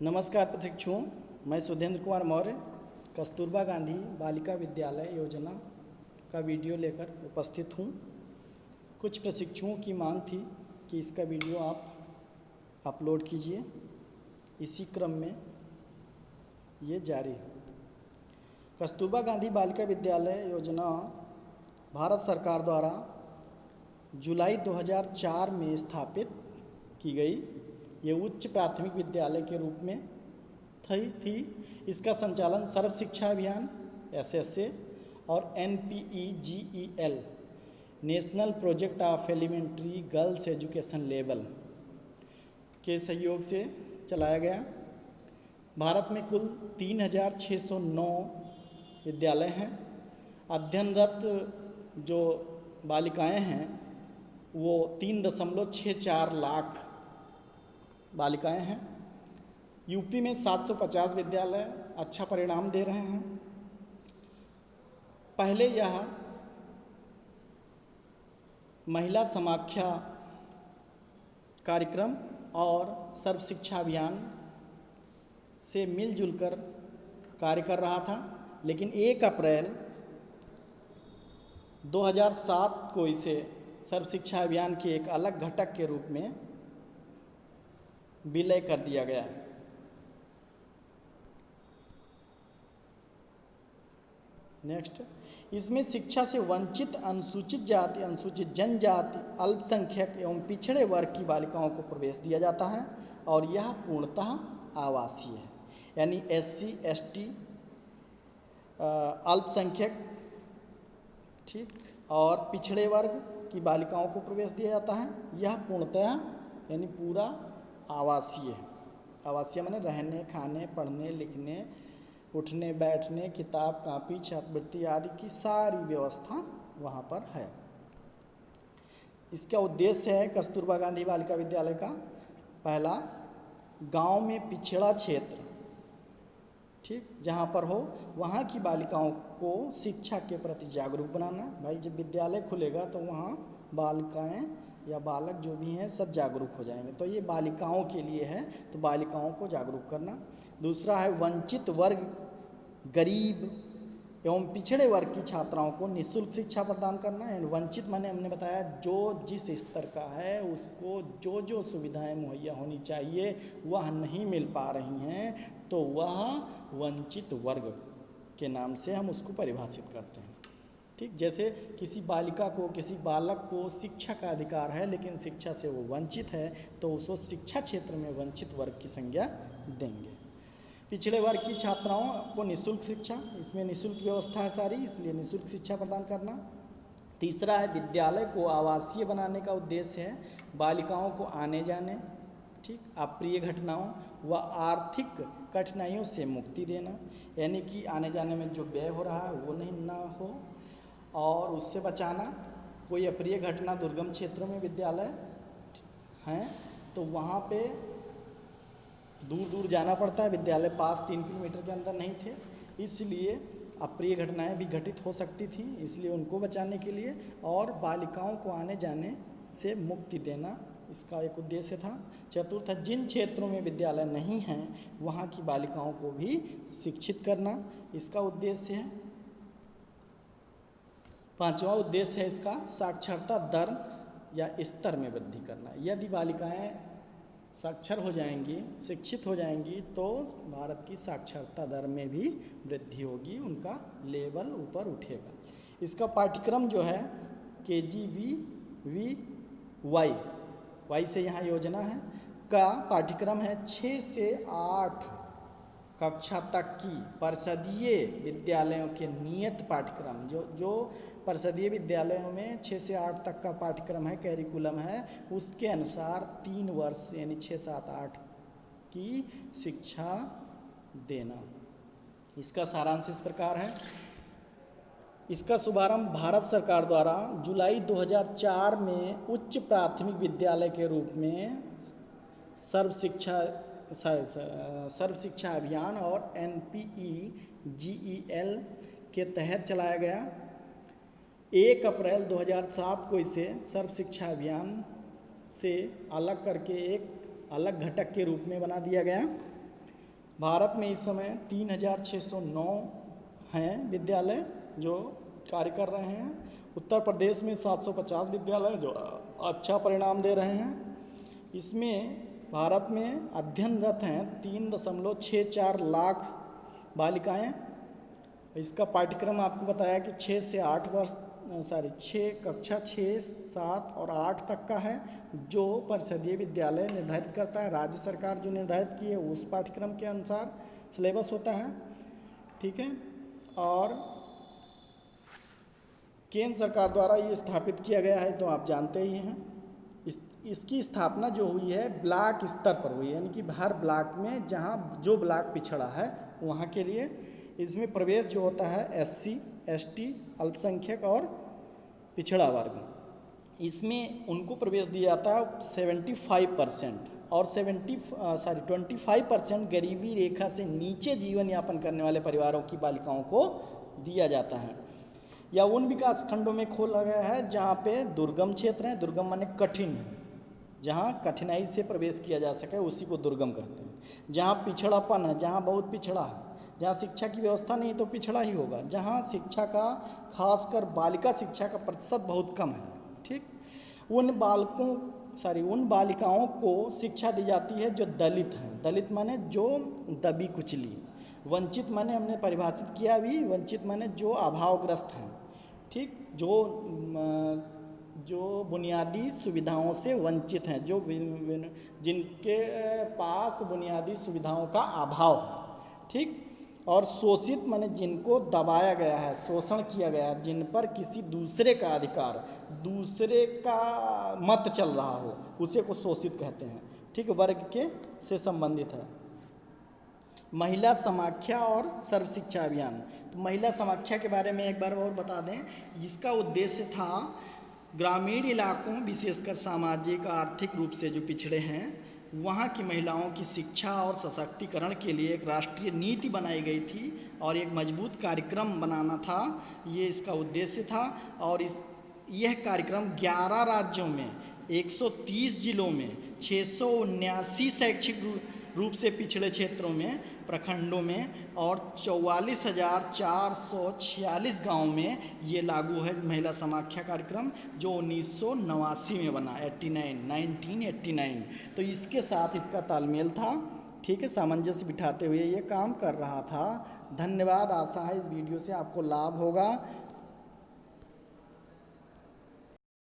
नमस्कार प्रशिक्षुओं, मैं सुधेंद्र कुमार मौर्य कस्तूरबा गांधी बालिका विद्यालय योजना का वीडियो लेकर उपस्थित हूँ। कुछ प्रशिक्षुओं की मांग थी कि इसका वीडियो आप अपलोड कीजिए, इसी क्रम में ये जारी है। कस्तूरबा गांधी बालिका विद्यालय योजना भारत सरकार द्वारा जुलाई 2004 में स्थापित की गई। ये उच्च प्राथमिक विद्यालय के रूप में थी। इसका संचालन सर्व शिक्षा अभियान SSA और NPEGEL national project of elementary girls education level के सहयोग से चलाया गया। भारत में कुल 3609 विद्यालय हैं। अध्ययनरत जो बालिकाएं हैं वो 3.64 लाख बालिकाएं हैं। यूपी में 750 विद्यालय अच्छा परिणाम दे रहे हैं। पहले यह महिला समाख्या कार्यक्रम और सर्व शिक्षा अभियान से मिलजुल कर कार्य कर रहा था, लेकिन 1 अप्रैल 2007 को इसे सर्व शिक्षा अभियान के एक अलग घटक के रूप में विलय कर दिया गया। नेक्स्ट, इसमें शिक्षा से वंचित अनुसूचित जाति, अनुसूचित जनजाति, अल्पसंख्यक एवं पिछड़े वर्ग की बालिकाओं को प्रवेश दिया जाता है और यह पूर्णतः आवासीय है। यानी SC ST अल्पसंख्यक ठीक और पिछड़े वर्ग की बालिकाओं को प्रवेश दिया जाता है। यह पूर्णतः यानी पूरा आवासीय है। आवासीय माने रहने, खाने, पढ़ने, लिखने, उठने बैठने, किताब कापी, छात्रवृत्ति आदि की सारी व्यवस्था वहाँ पर है। इसका उद्देश्य है कस्तूरबा गांधी बालिका विद्यालय का पहला, गांव में पिछड़ा क्षेत्र ठीक जहाँ पर हो वहाँ की बालिकाओं को शिक्षा के प्रति जागरूक बनाना। भाई जब विद्यालय खुलेगा तो वहाँ बालिकाएं या बालक जो भी हैं सब जागरूक हो जाएंगे, तो ये बालिकाओं के लिए है, तो बालिकाओं को जागरूक करना। दूसरा है वंचित वर्ग, गरीब एवं पिछड़े वर्ग की छात्राओं को निःशुल्क शिक्षा प्रदान करना। यानी वंचित माने हमने बताया जो जिस स्तर का है उसको जो जो सुविधाएं मुहैया होनी चाहिए वह नहीं मिल पा रही हैं, तो वह वंचित वर्ग के नाम से हम उसको परिभाषित करते हैं। ठीक, जैसे किसी बालिका को, किसी बालक को शिक्षा का अधिकार है लेकिन शिक्षा से वो वंचित है, तो उसको शिक्षा क्षेत्र में वंचित वर्ग की संज्ञा देंगे। पिछड़े वर्ग की छात्राओं को निःशुल्क शिक्षा, इसमें निःशुल्क व्यवस्था है सारी, इसलिए निःशुल्क शिक्षा प्रदान करना। तीसरा है विद्यालय को आवासीय बनाने का उद्देश्य है बालिकाओं को आने जाने ठीक अप्रिय घटनाओं व आर्थिक कठिनाइयों से मुक्ति देना। यानी कि आने जाने में जो व्यय हो रहा है वो नहीं ना हो और उससे बचाना। कोई अप्रिय घटना, दुर्गम क्षेत्रों में विद्यालय हैं तो वहाँ पे दूर दूर जाना पड़ता है, विद्यालय पास 3 किलोमीटर के अंदर नहीं थे, इसलिए अप्रिय घटनाएं भी घटित हो सकती थी, इसलिए उनको बचाने के लिए और बालिकाओं को आने जाने से मुक्ति देना इसका एक उद्देश्य था। चतुर्थ, जिन क्षेत्रों में विद्यालय नहीं हैं वहाँ की बालिकाओं को भी शिक्षित करना, इसका उद्देश्य है। पांचवा उद्देश्य है इसका साक्षरता दर या स्तर में वृद्धि करना। यदि बालिकाएं साक्षर हो जाएंगी, शिक्षित हो जाएंगी, तो भारत की साक्षरता दर में भी वृद्धि होगी, उनका लेवल ऊपर उठेगा। इसका पाठ्यक्रम जो है KGVY वाई से यहाँ योजना है का पाठ्यक्रम है 6 से 8 कक्षा तक की परिषदीय विद्यालयों के नियत पाठ्यक्रम, जो परिषदीय विद्यालयों में 6 से 8 तक का पाठ्यक्रम है, कैरिकुलम है, उसके अनुसार 3 वर्ष यानी 6, 7, 8 की शिक्षा देना। इसका सारांश इस प्रकार है। इसका शुभारंभ भारत सरकार द्वारा जुलाई 2004 में उच्च प्राथमिक विद्यालय के रूप में सर्व शिक्षा अभियान और NPEGEL के तहत चलाया गया। 1 अप्रैल 2007 को इसे सर्व शिक्षा अभियान से अलग करके एक अलग घटक के रूप में बना दिया गया। भारत में इस समय 3609 हैं विद्यालय जो कार्य कर रहे हैं। उत्तर प्रदेश में 750 विद्यालय जो अच्छा परिणाम दे रहे हैं। इसमें भारत में अध्ययनरत हैं 3.64 लाख बालिकाएं। इसका पाठ्यक्रम आपको बताया कि 6 से 8 वर्ष कक्षा 6, 7 और 8 तक का है, जो परिषदीय विद्यालय निर्धारित करता है। राज्य सरकार जो निर्धारित की है उस पाठ्यक्रम के अनुसार सिलेबस होता है, ठीक है। और केंद्र सरकार द्वारा ये स्थापित किया गया है, तो आप जानते ही हैं। इसकी स्थापना जो हुई है ब्लॉक स्तर पर हुई है, यानी कि हर ब्लॉक में जहाँ जो ब्लॉक पिछड़ा है वहाँ के लिए इसमें प्रवेश जो होता है SC, ST, अल्पसंख्यक और पिछड़ा वर्ग, इसमें उनको प्रवेश दिया जाता है 75% और 25% गरीबी रेखा से नीचे जीवन यापन करने वाले परिवारों की बालिकाओं को दिया जाता है। या उन विकास खंडों में खोला गया है जहाँ पे दुर्गम क्षेत्र हैं, दुर्गम माने कठिन, जहाँ कठिनाई से प्रवेश किया जा सके उसी को दुर्गम कहते हैं। जहाँ पिछड़ापन है, जहाँ बहुत पिछड़ा है, जहाँ शिक्षा की व्यवस्था नहीं तो पिछड़ा ही होगा, जहाँ शिक्षा का खासकर बालिका शिक्षा का प्रतिशत बहुत कम है, ठीक। उन बालिकाओं को शिक्षा दी जाती है जो दलित हैं। दलित माने जो दबी कुचली, वंचित माने हमने परिभाषित किया भी, वंचित माने जो अभावग्रस्त हैं, ठीक, जो बुनियादी सुविधाओं से वंचित हैं, जो जिनके पास बुनियादी सुविधाओं का अभाव है, ठीक। और शोषित माने जिनको दबाया गया है, शोषण किया गया है, जिन पर किसी दूसरे का अधिकार, दूसरे का मत चल रहा हो, उसे को शोषित कहते हैं, ठीक, वर्ग के से संबंधित है। महिला समाख्या और सर्व शिक्षा अभियान। तो महिला समाख्या के बारे में एक बार और बता दें। इसका उद्देश्य था ग्रामीण इलाकों, विशेषकर सामाजिक आर्थिक रूप से जो पिछड़े हैं, वहाँ की महिलाओं की शिक्षा और सशक्तिकरण के लिए एक राष्ट्रीय नीति बनाई गई थी और एक मजबूत कार्यक्रम बनाना था, ये इसका उद्देश्य था। और यह कार्यक्रम 11 राज्यों में 130 जिलों में 679 शैक्षिक रूप से पिछड़े क्षेत्रों में, प्रखंडों में और 44,446 गाँव में ये लागू है महिला समाख्या कार्यक्रम, जो 1989 में बना, 1989। तो इसके साथ इसका तालमेल था, ठीक है, सामंजस्य बिठाते हुए ये काम कर रहा था। धन्यवाद। आशा है इस वीडियो से आपको लाभ होगा।